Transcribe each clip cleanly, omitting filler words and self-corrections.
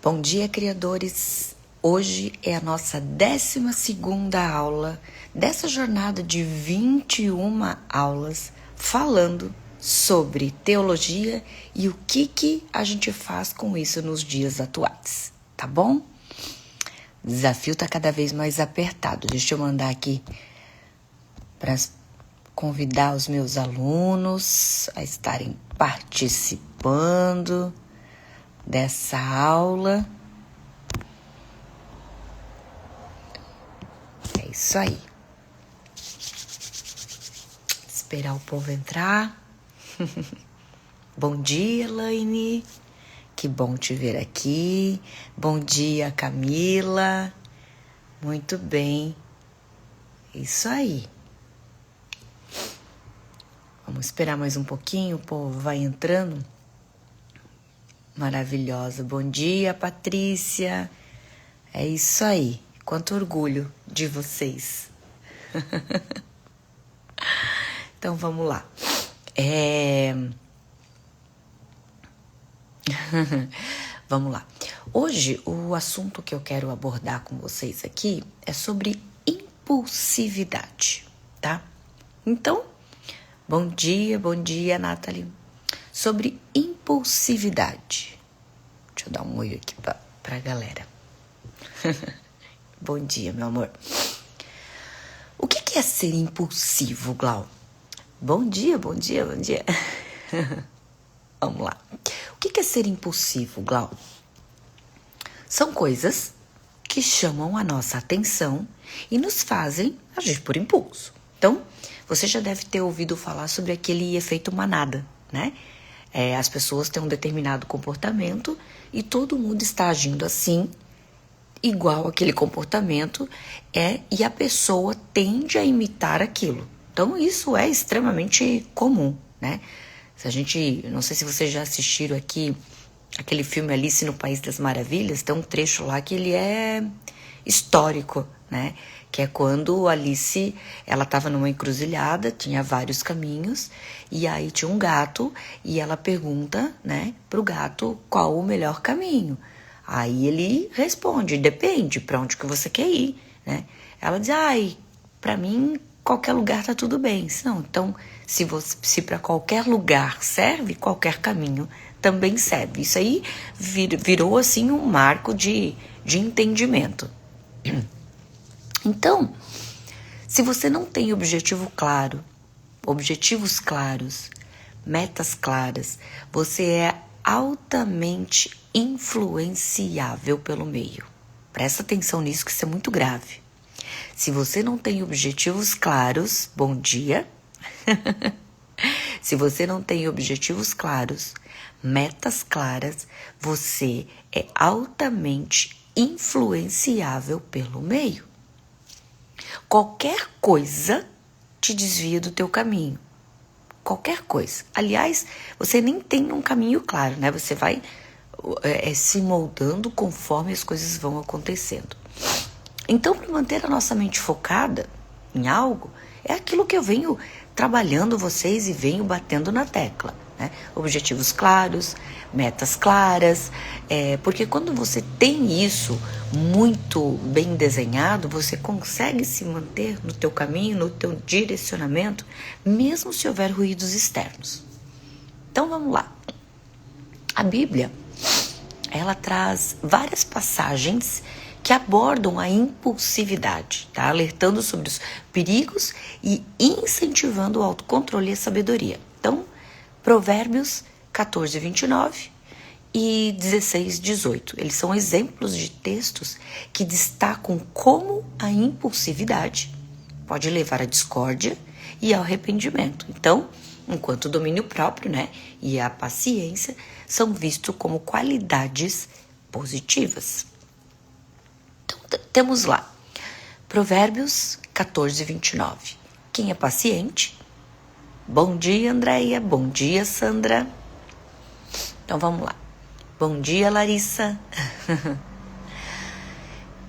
Bom dia, criadores! Hoje é a nossa 12ª aula dessa jornada de 21 aulas falando sobre teologia e o que a gente faz com isso nos dias atuais, tá bom? O desafio tá cada vez mais apertado. Deixa eu mandar aqui para convidar os meus alunos a estarem participando dessa aula. É isso aí. Esperar o povo entrar. Bom dia, Elaine. Que bom te ver aqui. Bom dia, Camila. Muito bem. Isso aí. Vamos esperar mais um pouquinho, o povo vai entrando. Maravilhosa. Bom dia, Patrícia. É isso aí. Quanto orgulho de vocês. Então, vamos lá. Vamos lá. Hoje, o assunto que eu quero abordar com vocês aqui é sobre impulsividade, tá? Então, bom dia, Nathalie. Sobre impulsividade. Deixa eu dar um oi aqui pra galera. Bom dia, meu amor. O que é ser impulsivo, Glau? Bom dia. Vamos lá. O que é ser impulsivo, Glau? São coisas que chamam a nossa atenção e nos fazem agir por impulso. Então, você já deve ter ouvido falar sobre aquele efeito manada, né? As pessoas têm um determinado comportamento e todo mundo está agindo assim, igual aquele comportamento, e a pessoa tende a imitar aquilo. Então, isso é extremamente comum, né? Não sei se vocês já assistiram aqui aquele filme Alice no País das Maravilhas, tem um trecho lá que ele é histórico, né? Que é quando Alice, ela estava numa encruzilhada, tinha vários caminhos, e aí tinha um gato, e ela pergunta, né, pro gato qual o melhor caminho. Aí ele responde, depende, para onde que você quer ir, né? Ela diz, para mim, qualquer lugar tá tudo bem. Não, então, se para qualquer lugar serve, qualquer caminho também serve. Isso aí virou, assim, um marco de entendimento. Então, se você não tem objetivos claros, metas claras, você é altamente influenciável pelo meio. Presta atenção nisso, que isso é muito grave. Se você não tem objetivos claros, bom dia. Se você não tem objetivos claros, metas claras, você é altamente influenciável pelo meio. Qualquer coisa te desvia do teu caminho. Qualquer coisa. Aliás, você nem tem um caminho claro, né? Você vai se moldando conforme as coisas vão acontecendo. Então, para manter a nossa mente focada em algo, é aquilo que eu venho trabalhando vocês e venho batendo na tecla, né? Objetivos claros, metas claras, porque quando você tem isso muito bem desenhado, você consegue se manter no teu caminho, no teu direcionamento, mesmo se houver ruídos externos. Então vamos lá. A Bíblia, ela traz várias passagens que abordam a impulsividade, tá? Alertando sobre os perigos e incentivando o autocontrole e a sabedoria. Então, Provérbios 14, 29 e 16, 18. Eles são exemplos de textos que destacam como a impulsividade pode levar à discórdia e ao arrependimento. Então, enquanto o domínio próprio, né, e a paciência são vistos como qualidades positivas. Então, temos lá, Provérbios 14, 29. Quem é paciente? Bom dia, Andréia. Bom dia, Sandra. Então, vamos lá. Bom dia, Larissa.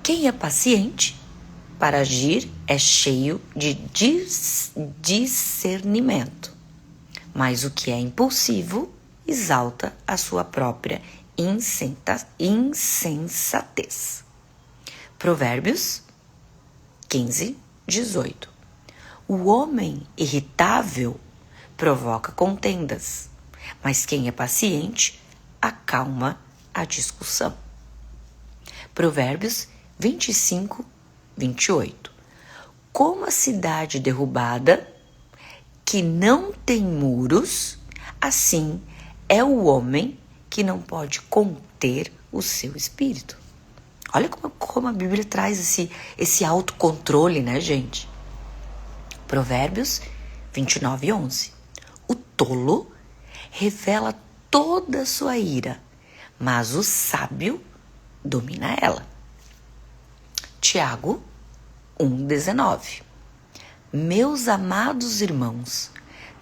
Quem é paciente para agir é cheio de discernimento, mas o que é impulsivo exalta a sua própria insensatez. Provérbios 15, 18. O homem irritável provoca contendas, mas quem é paciente acalma a discussão. Provérbios 25, 28. Como a cidade derrubada, que não tem muros, assim é o homem que não pode conter o seu espírito. Olha como a Bíblia traz esse autocontrole, né, gente? Provérbios 29, 11. O tolo revela toda a sua ira, mas o sábio domina ela. Tiago 1,19. Meus amados irmãos,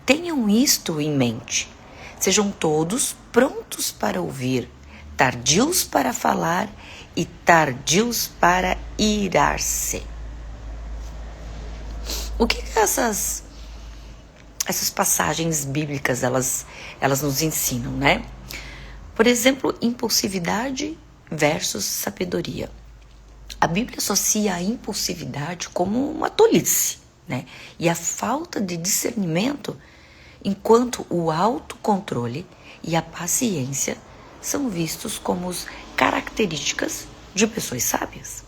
tenham isto em mente. Sejam todos prontos para ouvir, tardios para falar e tardios para irar-se. O que essas passagens bíblicas elas nos ensinam, né? Por exemplo, impulsividade versus sabedoria. A Bíblia associa a impulsividade como uma tolice, né? E a falta de discernimento, enquanto o autocontrole e a paciência são vistos como características de pessoas sábias.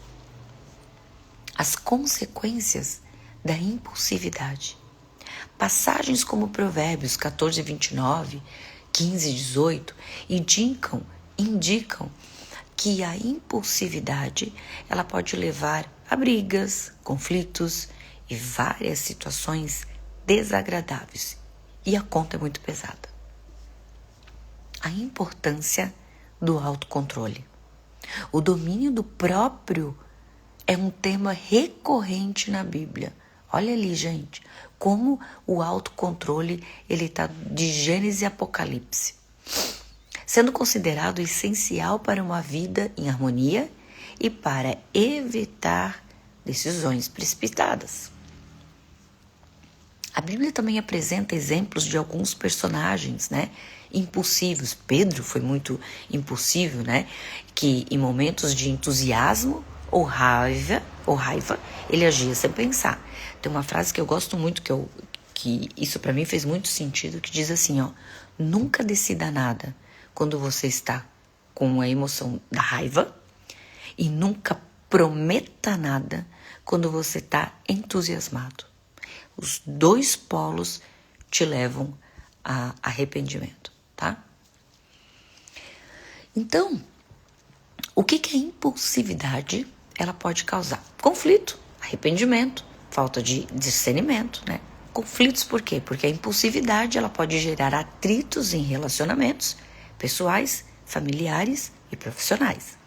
As consequências da impulsividade. Passagens como Provérbios 14, 29, 15, 18 indicam que a impulsividade ela pode levar a brigas, conflitos e várias situações desagradáveis. E a conta é muito pesada. A importância do autocontrole. O domínio do próprio é um tema recorrente na Bíblia. Olha ali, gente, como o autocontrole ele está de Gênesis e Apocalipse, sendo considerado essencial para uma vida em harmonia e para evitar decisões precipitadas. A Bíblia também apresenta exemplos de alguns personagens, né, impulsivos. Pedro foi muito impulsivo, né, que em momentos de entusiasmo ou raiva, ele agia sem pensar. Tem uma frase que eu gosto muito, que isso para mim fez muito sentido, que diz assim, ó: nunca decida nada quando você está com a emoção da raiva e nunca prometa nada quando você está entusiasmado. Os dois polos te levam a arrependimento, tá? Então, o que a impulsividade ela pode causar? Conflito, arrependimento, falta de discernimento, né? Conflitos por quê? Porque a impulsividade ela pode gerar atritos em relacionamentos pessoais, familiares e profissionais.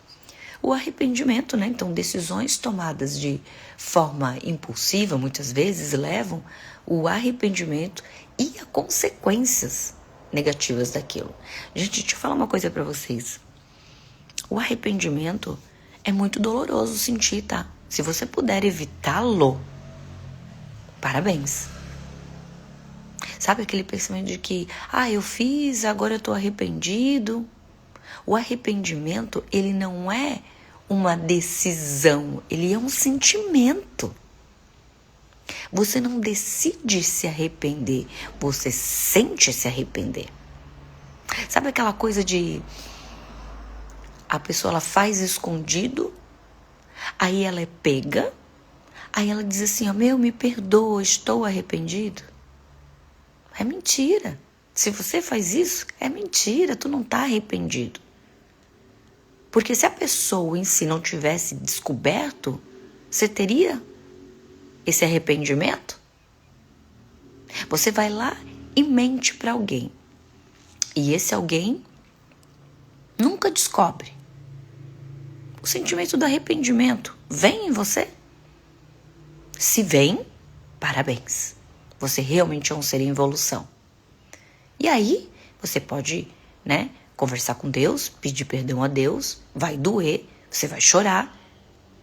O arrependimento, né? Então, decisões tomadas de forma impulsiva, muitas vezes, levam o arrependimento e a consequências negativas daquilo. Gente, deixa eu falar uma coisa para vocês. O arrependimento é muito doloroso sentir, tá? Se você puder evitá-lo, parabéns. Sabe aquele pensamento de que, eu fiz, agora eu tô arrependido? O arrependimento, ele não é uma decisão, ele é um sentimento. Você não decide se arrepender, você sente se arrepender. Sabe aquela coisa de a pessoa ela faz escondido, aí ela é pega, aí ela diz assim, me perdoa, estou arrependido. É mentira. Se você faz isso, é mentira, tu não está arrependido. Porque se a pessoa em si não tivesse descoberto, você teria esse arrependimento? Você vai lá e mente para alguém. E esse alguém nunca descobre. O sentimento do arrependimento vem em você? Se vem, parabéns. Você realmente é um ser em evolução. E aí, você pode, conversar com Deus, pedir perdão a Deus, vai doer, você vai chorar,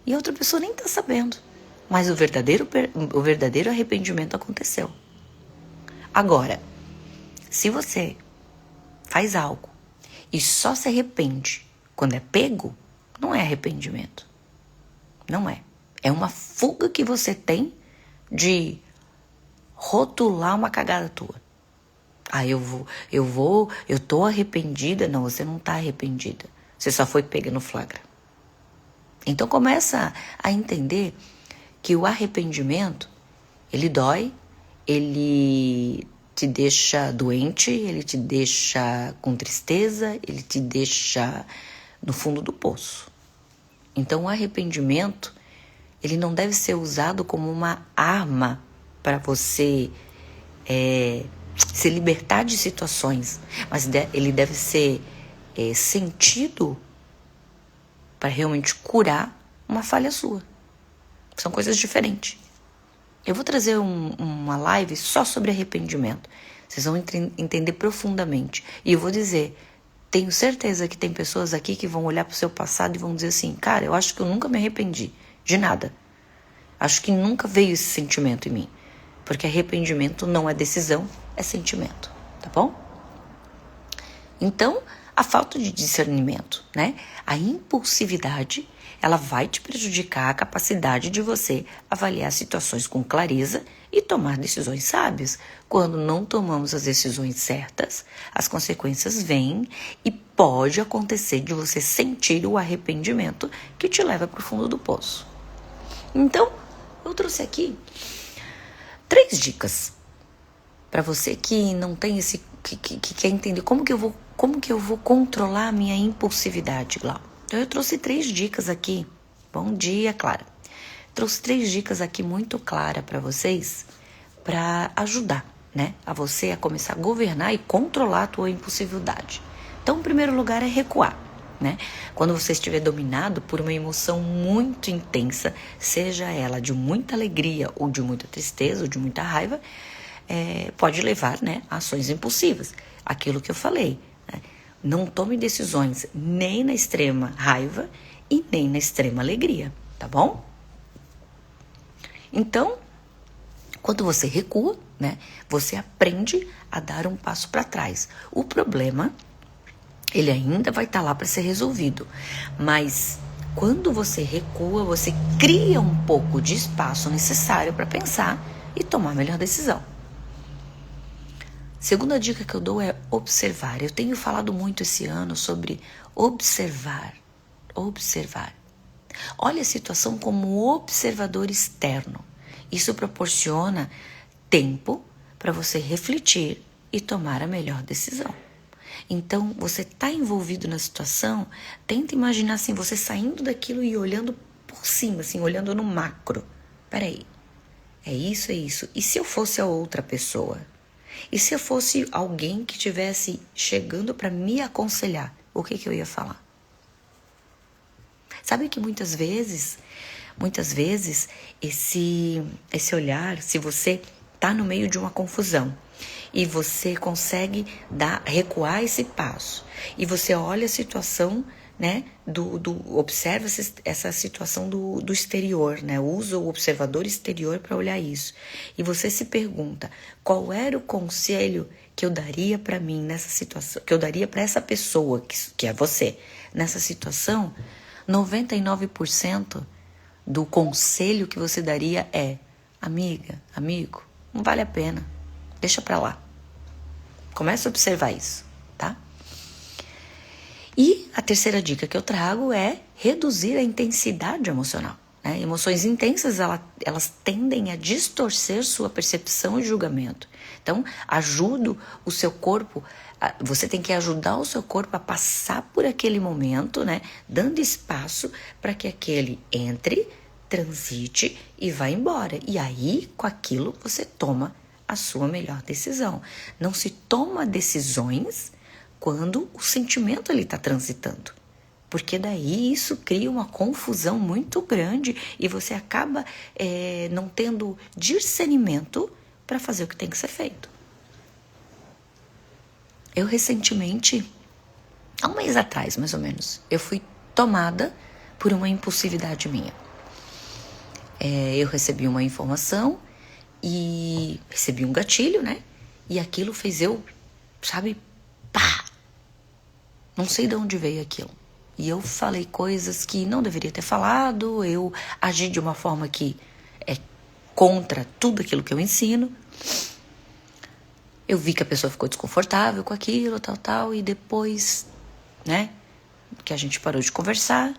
e a outra pessoa nem está sabendo. Mas o verdadeiro arrependimento aconteceu. Agora, se você faz algo e só se arrepende quando é pego, não é arrependimento. Não é. É uma fuga que você tem de rotular uma cagada tua. Eu tô arrependida. Não, você não tá arrependida. Você só foi pega no flagra. Então começa a entender que o arrependimento, ele dói, ele te deixa doente, ele te deixa com tristeza, ele te deixa no fundo do poço. Então o arrependimento, ele não deve ser usado como uma arma para você se libertar de situações, mas ele deve ser sentido para realmente curar uma falha sua. São coisas diferentes. Eu vou trazer uma live só sobre arrependimento. Vocês vão entender profundamente. E eu vou dizer, tenho certeza que tem pessoas aqui que vão olhar para o seu passado e vão dizer assim, cara, eu acho que eu nunca me arrependi de nada. Acho que nunca veio esse sentimento em mim. Porque arrependimento não é decisão, é sentimento. Tá bom? Então, a falta de discernimento, né? A impulsividade, ela vai te prejudicar a capacidade de você avaliar situações com clareza e tomar decisões sábias. Quando não tomamos as decisões certas, as consequências vêm e pode acontecer de você sentir o arrependimento que te leva para o fundo do poço. Então, eu trouxe aqui 3 dicas para você que não tem esse que quer entender como que eu vou controlar a minha impulsividade, Glau. Então eu trouxe 3 dicas aqui. Bom dia, Clara. Trouxe 3 dicas aqui muito claras para vocês, para ajudar, né, a você a começar a governar e controlar a tua impulsividade. Então, o primeiro lugar é recuar, né? Quando você estiver dominado por uma emoção muito intensa, seja ela de muita alegria ou de muita tristeza ou de muita raiva, pode levar, né, a ações impulsivas. Aquilo que eu falei, né? Não tome decisões nem na extrema raiva e nem na extrema alegria, tá bom? Então, quando você recua, né, você aprende a dar um passo para trás. O problema, ele ainda vai estar lá para ser resolvido, mas quando você recua, você cria um pouco de espaço necessário para pensar e tomar a melhor decisão. Segunda dica que eu dou é observar. Eu tenho falado muito esse ano sobre observar. Observar. Olha a situação como observador externo. Isso proporciona tempo para você refletir e tomar a melhor decisão. Então, você está envolvido na situação, tenta imaginar assim, você saindo daquilo e olhando por cima, assim, olhando no macro. Peraí, é isso, é isso. E se eu fosse a outra pessoa? E se eu fosse alguém que estivesse chegando para me aconselhar, o que eu ia falar? Sabe que muitas vezes, esse olhar, se você está no meio de uma confusão e você consegue recuar esse passo e você olha a situação, né, observa essa situação do exterior, né, usa o observador exterior para olhar isso. E você se pergunta, qual era o conselho que eu daria para mim nessa situação, que eu daria para essa pessoa, que é você, nessa situação? 99% do conselho que você daria é, amiga, amigo, não vale a pena, deixa para lá. Começa a observar isso, tá? E a terceira dica que eu trago é reduzir a intensidade emocional, né? Emoções intensas, elas tendem a distorcer sua percepção e julgamento. Então, ajudo o seu corpo, você tem que ajudar o seu corpo a passar por aquele momento, né? Dando espaço para que aquele entre, transite e vá embora. E aí, com aquilo, você toma a sua melhor decisão. Não se toma decisões quando o sentimento está transitando. Porque daí isso cria uma confusão muito grande e você acaba não tendo discernimento para fazer o que tem que ser feito. Eu recentemente, há um mês atrás mais ou menos, eu fui tomada por uma impulsividade minha. Eu recebi uma informação e recebi um gatilho, né? E aquilo fez eu, sabe, pá! Não sei de onde veio aquilo. E eu falei coisas que não deveria ter falado, eu agi de uma forma que é contra tudo aquilo que eu ensino. Eu vi que a pessoa ficou desconfortável com aquilo, tal, e depois, né, que a gente parou de conversar,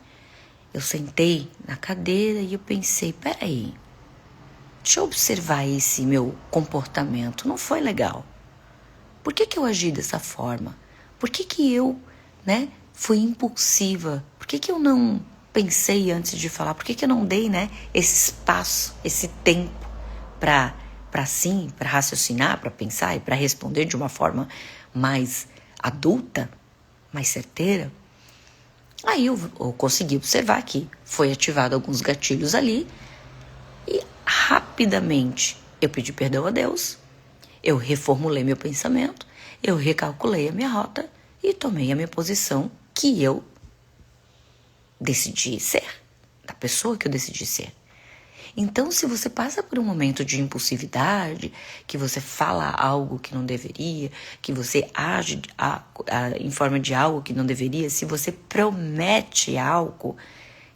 eu sentei na cadeira e eu pensei, peraí, deixa eu observar esse meu comportamento, não foi legal. Por que eu agi dessa forma? Por que eu, né, fui impulsiva? Por que eu não pensei antes de falar? Por que eu não dei, né, esse espaço, esse tempo para raciocinar, para pensar e para responder de uma forma mais adulta, mais certeira? Aí eu consegui observar que foi ativado alguns gatilhos ali e rapidamente eu pedi perdão a Deus, eu reformulei meu pensamento, eu recalculei a minha rota e tomei a minha posição que eu decidi ser, da pessoa que eu decidi ser. Então, se você passa por um momento de impulsividade, que você fala algo que não deveria, que você age em forma de algo que não deveria, se você promete algo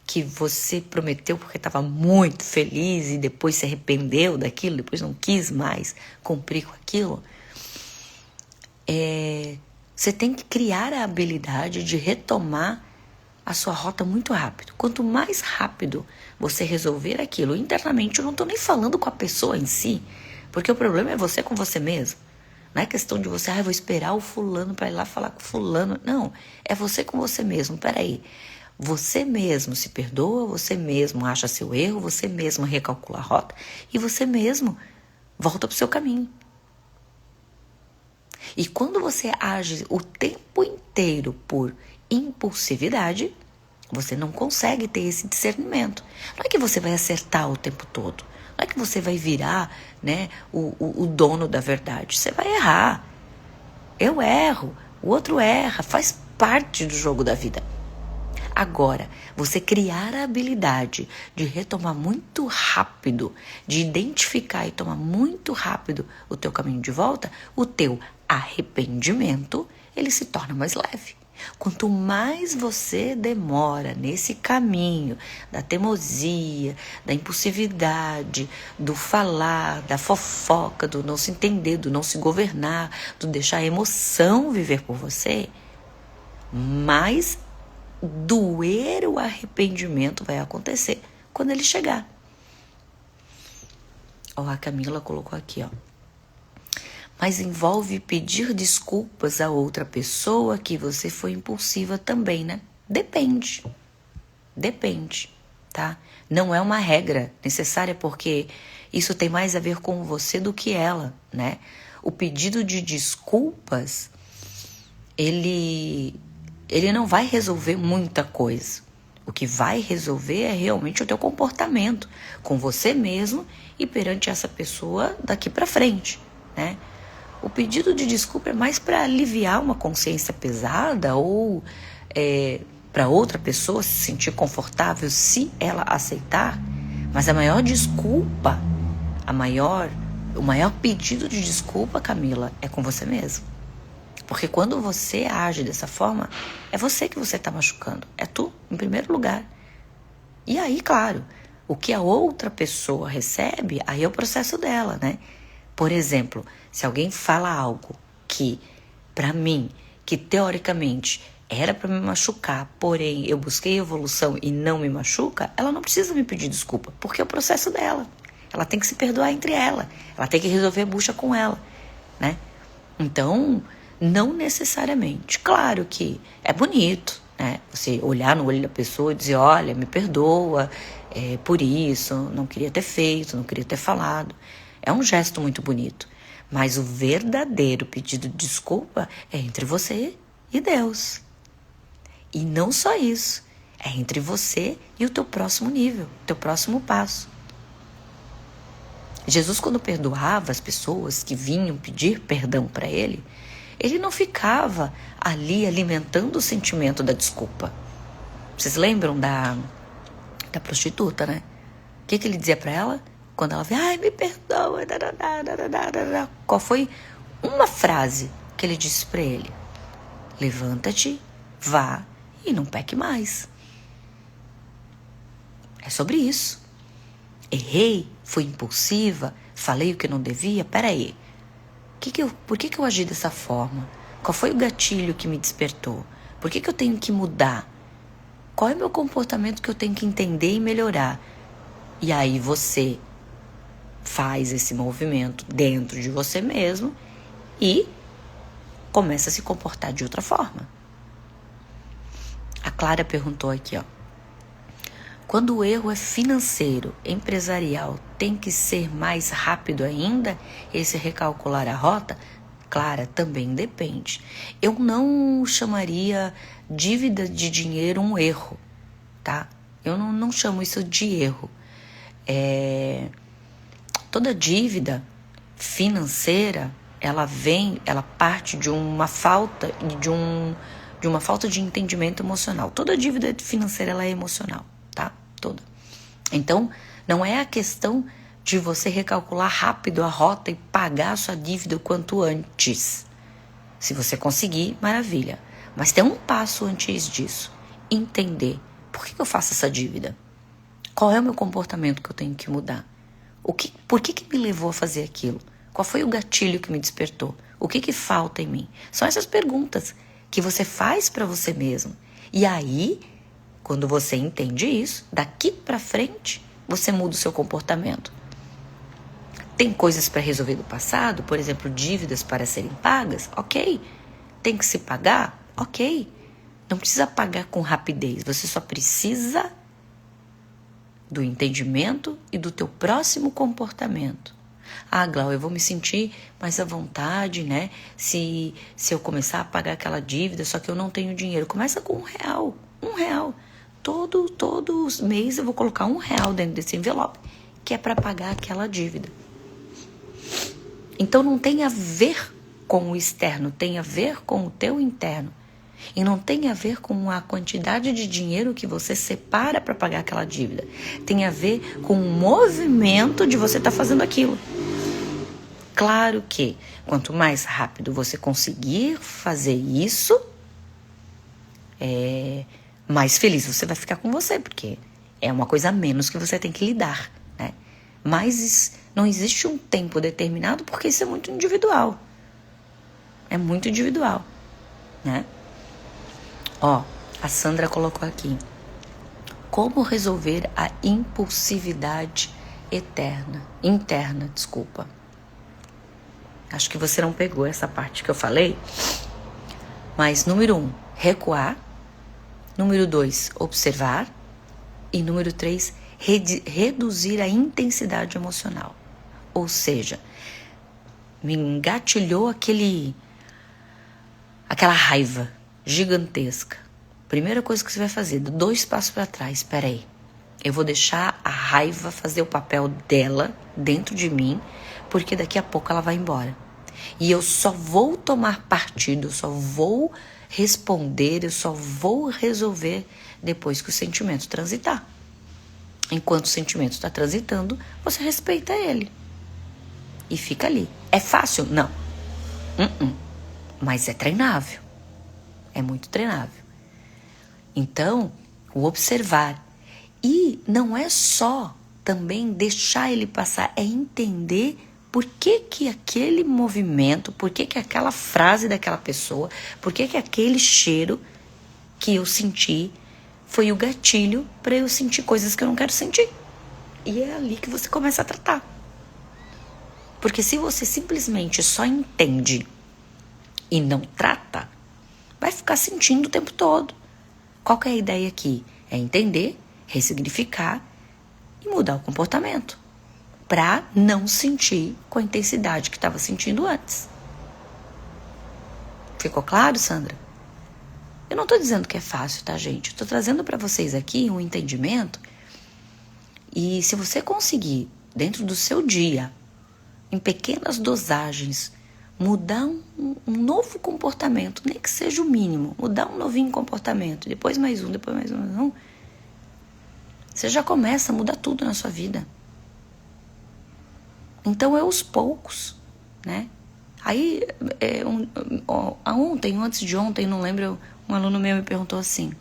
que você prometeu porque estava muito feliz e depois se arrependeu daquilo, depois não quis mais cumprir com aquilo, você tem que criar a habilidade de retomar a sua rota muito rápido. Quanto mais rápido você resolver aquilo internamente, eu não estou nem falando com a pessoa em si, porque o problema é você com você mesmo. Não é questão de você, vou esperar o fulano para ir lá falar com o fulano. Não, é você com você mesmo. Peraí, você mesmo se perdoa, você mesmo acha seu erro, você mesmo recalcula a rota e você mesmo volta para o seu caminho. E quando você age o tempo inteiro por impulsividade, você não consegue ter esse discernimento. Não é que você vai acertar o tempo todo. Não é que você vai virar, né, o dono da verdade. Você vai errar. Eu erro, o outro erra. Faz parte do jogo da vida. Agora, você criar a habilidade de retomar muito rápido, de identificar e tomar muito rápido o teu caminho de volta, o teu arrependimento, ele se torna mais leve. Quanto mais você demora nesse caminho da teimosia, da impulsividade, do falar, da fofoca, do não se entender, do não se governar, do deixar a emoção viver por você, mais doer o arrependimento vai acontecer quando ele chegar. A Camila colocou aqui, mas envolve pedir desculpas a outra pessoa que você foi impulsiva também, né? Depende, tá? Não é uma regra necessária, porque isso tem mais a ver com você do que ela, né? O pedido de desculpas, ele não vai resolver muita coisa. O que vai resolver é realmente o teu comportamento com você mesmo e perante essa pessoa daqui para frente, né? O pedido de desculpa é mais para aliviar uma consciência pesada ou para outra pessoa se sentir confortável se ela aceitar. Mas a maior desculpa, o maior pedido de desculpa, Camila, é com você mesmo. Porque quando você age dessa forma, é você que você está machucando. É tu, em primeiro lugar. E aí, claro, o que a outra pessoa recebe, aí é o processo dela, né? Por exemplo, se alguém fala algo que, para mim, que teoricamente era para me machucar, porém eu busquei evolução e não me machuca, ela não precisa me pedir desculpa, porque é o processo dela. Ela tem que se perdoar entre ela. Ela tem que resolver a bucha com ela, né? Então, não necessariamente. Claro que é bonito, né? Você olhar no olho da pessoa e dizer, olha, me perdoa por isso, não queria ter feito, não queria ter falado. É um gesto muito bonito. Mas o verdadeiro pedido de desculpa é entre você e Deus. E não só isso. É entre você e o teu próximo nível, o teu próximo passo. Jesus, quando perdoava as pessoas que vinham pedir perdão para ele não ficava ali alimentando o sentimento da desculpa. Vocês lembram da prostituta, né? O que ele dizia para ela? Quando ela veio, me perdoa. Qual foi uma frase que ele disse para ele? Levanta-te, vá e não peque mais. É sobre isso. Errei, fui impulsiva, falei o que não devia, peraí. Por que eu agi dessa forma? Qual foi o gatilho que me despertou? Por que eu tenho que mudar? Qual é o meu comportamento que eu tenho que entender e melhorar? E aí você faz esse movimento dentro de você mesmo e começa a se comportar de outra forma. A Clara perguntou aqui, ó. Quando o erro é financeiro, empresarial, tem que ser mais rápido ainda? Esse recalcular a rota? Clara, também depende. Eu não chamaria dívida de dinheiro um erro, tá? Eu não chamo isso de erro. Toda dívida financeira, ela parte de uma falta de uma falta de entendimento emocional. Toda dívida financeira ela é emocional, tá? Toda. Então, não é a questão de você recalcular rápido a rota e pagar a sua dívida o quanto antes. Se você conseguir, maravilha. Mas tem um passo antes disso. Entender por que eu faço essa dívida. Qual é o meu comportamento que eu tenho que mudar? Por que me levou a fazer aquilo? Qual foi o gatilho que me despertou? O que falta em mim? São essas perguntas que você faz para você mesmo. E aí, quando você entende isso, daqui para frente, você muda o seu comportamento. Tem coisas para resolver do passado, por exemplo, dívidas para serem pagas, ok. Tem que se pagar, ok. Não precisa pagar com rapidez, você só precisa do entendimento e do teu próximo comportamento. Ah, Glau, eu vou me sentir mais à vontade, né? Se eu começar a pagar aquela dívida, só que eu não tenho dinheiro. Começa com R$1. R$1. Todos mês eu vou colocar R$1 dentro desse envelope, que é para pagar aquela dívida. Então não tem a ver com o externo, tem a ver com o teu interno. E não tem a ver com a quantidade de dinheiro que você separa para pagar aquela dívida. Tem a ver com o movimento de você estar fazendo aquilo. Claro que quanto mais rápido você conseguir fazer isso, mais feliz você vai ficar com você, porque é uma coisa a menos que você tem que lidar, né? Mas não existe um tempo determinado, porque isso é muito individual. É muito individual, né? Ó, a Sandra colocou aqui. Como resolver a impulsividade interna, desculpa. Acho que você não pegou essa parte que eu falei. Mas número 1, recuar. Número 2, observar. E número 3, reduzir a intensidade emocional. Ou seja, me engatilhou aquela raiva gigantesca. Primeira coisa que você vai fazer, 2 passos para trás. Espera aí. Eu vou deixar a raiva fazer o papel dela dentro de mim, porque daqui a pouco ela vai embora. E eu só vou tomar partido, eu só vou responder, eu só vou resolver depois que o sentimento transitar. Enquanto o sentimento está transitando, você respeita ele. E fica ali. É fácil? Não. Mas é treinável. É muito treinável. Então, o observar. E não é só também deixar ele passar, é entender por que aquele movimento, por que aquela frase daquela pessoa, por que aquele cheiro que eu senti foi o gatilho para eu sentir coisas que eu não quero sentir. E é ali que você começa a tratar. Porque se você simplesmente só entende e não trata, vai ficar sentindo o tempo todo. Qual que é a ideia aqui? É entender, ressignificar e mudar o comportamento. Para não sentir com a intensidade que estava sentindo antes. Ficou claro, Sandra? Eu não estou dizendo que é fácil, tá, gente? Estou trazendo para vocês aqui um entendimento. E se você conseguir, dentro do seu dia, em pequenas dosagens, mudar um novo comportamento, nem que seja o mínimo, mudar um novinho comportamento, depois mais um, você já começa a mudar tudo na sua vida. Então é aos poucos, né? Aí, ontem, antes de ontem, não lembro, um aluno meu me perguntou assim: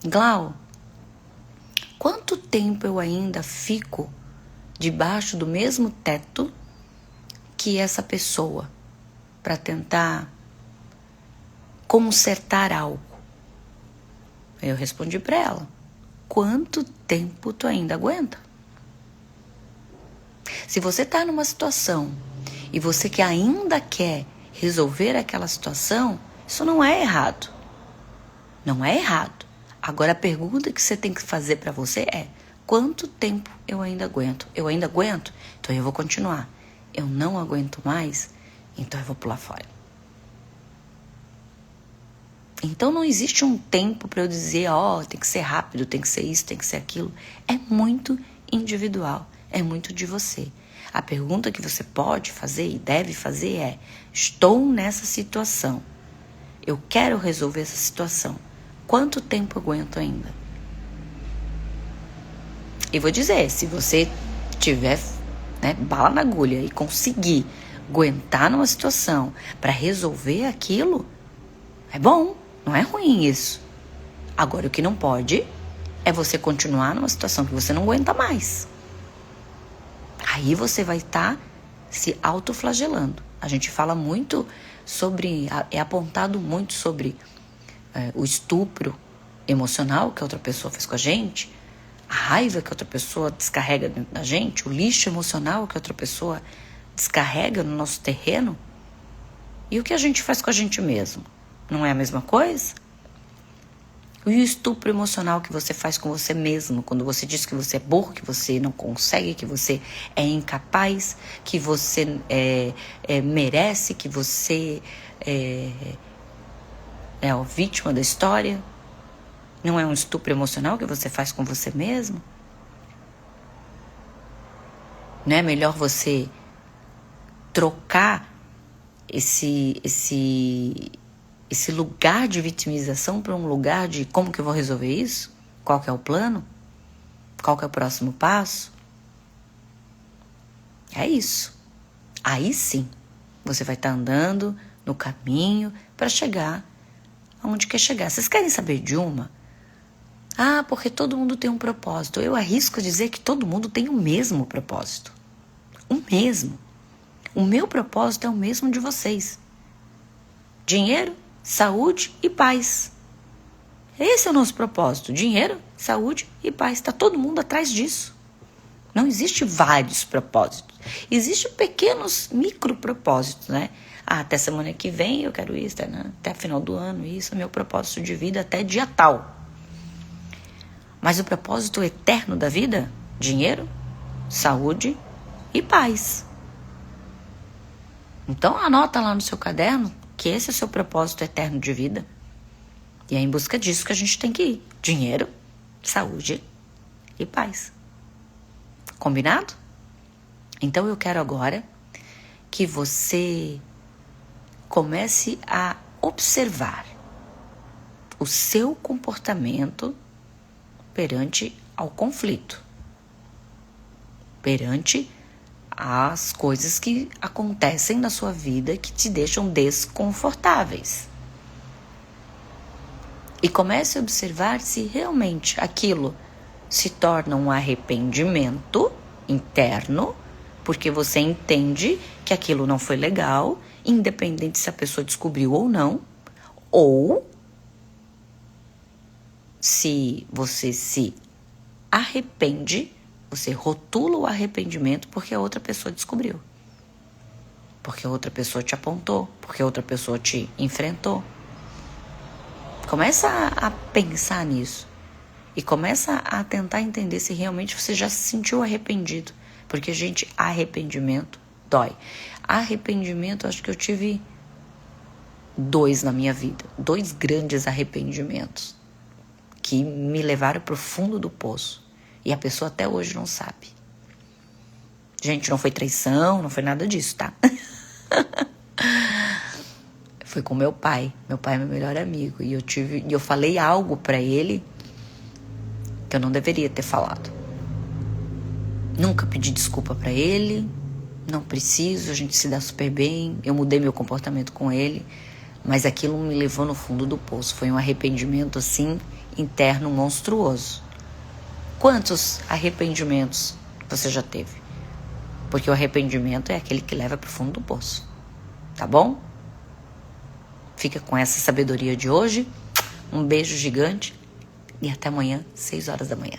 Glau, quanto tempo eu ainda fico debaixo do mesmo teto que essa pessoa para tentar consertar algo? Eu respondi para ela: quanto tempo tu ainda aguenta? Se você está numa situação e você que ainda quer resolver aquela situação, isso não é errado. Não é errado. Agora a pergunta que você tem que fazer para você é: quanto tempo eu ainda aguento? Eu ainda aguento? Então eu vou continuar. Eu não aguento mais? Então eu vou pular fora. Então não existe um tempo para eu dizer, tem que ser rápido, tem que ser isso, tem que ser aquilo. É muito individual, é muito de você. A pergunta que você pode fazer e deve fazer é: estou nessa situação, eu quero resolver essa situação, quanto tempo eu aguento ainda? E vou dizer, se você tiver bala na agulha e conseguir aguentar numa situação para resolver aquilo, é bom, não é ruim isso. Agora, o que não pode é você continuar numa situação que você não aguenta mais. Aí você vai estar se autoflagelando. A gente fala muito sobre, é apontado muito sobre o estupro emocional que a outra pessoa fez com a gente, a raiva que a outra pessoa descarrega dentro da gente, o lixo emocional que a outra pessoa descarrega no nosso terreno. E o que a gente faz com a gente mesmo? Não é a mesma coisa? E o estupro emocional que você faz com você mesmo, quando você diz que você é burro, que você não consegue, que você é incapaz, que você merece, que você é a vítima da história. Não é um estupro emocional que você faz com você mesmo? Não é melhor você trocar esse lugar de vitimização para um lugar de como que eu vou resolver isso? Qual que é o plano? Qual que é o próximo passo? É isso. Aí sim, você vai estar andando no caminho para chegar aonde quer chegar. Vocês querem saber de uma? Porque todo mundo tem um propósito. Eu arrisco a dizer que todo mundo tem o mesmo propósito. O mesmo. O meu propósito é o mesmo de vocês. Dinheiro, saúde e paz. Esse é o nosso propósito. Dinheiro, saúde e paz. Está todo mundo atrás disso. Não existe vários propósitos. Existem pequenos micropropósitos, né? Até semana que vem eu quero isso, até final do ano, isso é meu propósito de vida até dia tal. Mas o propósito eterno da vida? Dinheiro, saúde e paz. Então anota lá no seu caderno que esse é o seu propósito eterno de vida. E é em busca disso que a gente tem que ir. Dinheiro, saúde e paz. Combinado? Então eu quero agora que você comece a observar o seu comportamento perante ao conflito, perante as coisas que acontecem na sua vida que te deixam desconfortáveis. E comece a observar se realmente aquilo se torna um arrependimento interno, porque você entende que aquilo não foi legal, independente se a pessoa descobriu ou não, ou se você se arrepende, você rotula o arrependimento porque a outra pessoa descobriu. Porque a outra pessoa te apontou, porque a outra pessoa te enfrentou. Começa a pensar nisso. E começa a tentar entender se realmente você já se sentiu arrependido. Porque, gente, arrependimento dói. Arrependimento, acho que eu tive 2 na minha vida. 2 grandes arrependimentos que me levaram para o fundo do poço. E a pessoa até hoje não sabe. Gente, não foi traição, não foi nada disso, tá? Foi com meu pai. Meu pai é meu melhor amigo. E eu falei algo para ele que eu não deveria ter falado. Nunca pedi desculpa para ele. não preciso, a gente se dá super bem, eu mudei meu comportamento com ele, mas aquilo me levou no fundo do poço. Foi um arrependimento, assim, interno monstruoso. Quantos arrependimentos você já teve? Porque o arrependimento é aquele que leva para o fundo do poço. Tá bom? Fica com essa sabedoria de hoje. Um beijo gigante e até amanhã, 6 horas da manhã.